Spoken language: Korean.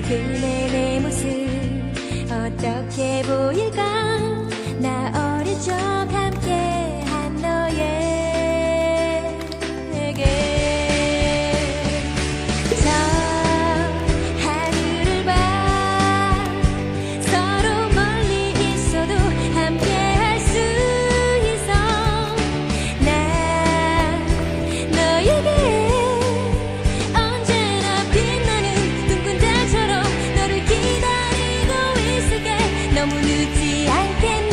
그네 내 모습 어떻게 보일까? 나 어릴 적 함께한 너에게 저 하늘을 봐 서로 멀리 있어도 함께할 수 있어 난 너에게 언제나 빛나는 둥근 달처럼 너를 기다리고 있을게 너무 늦지 않게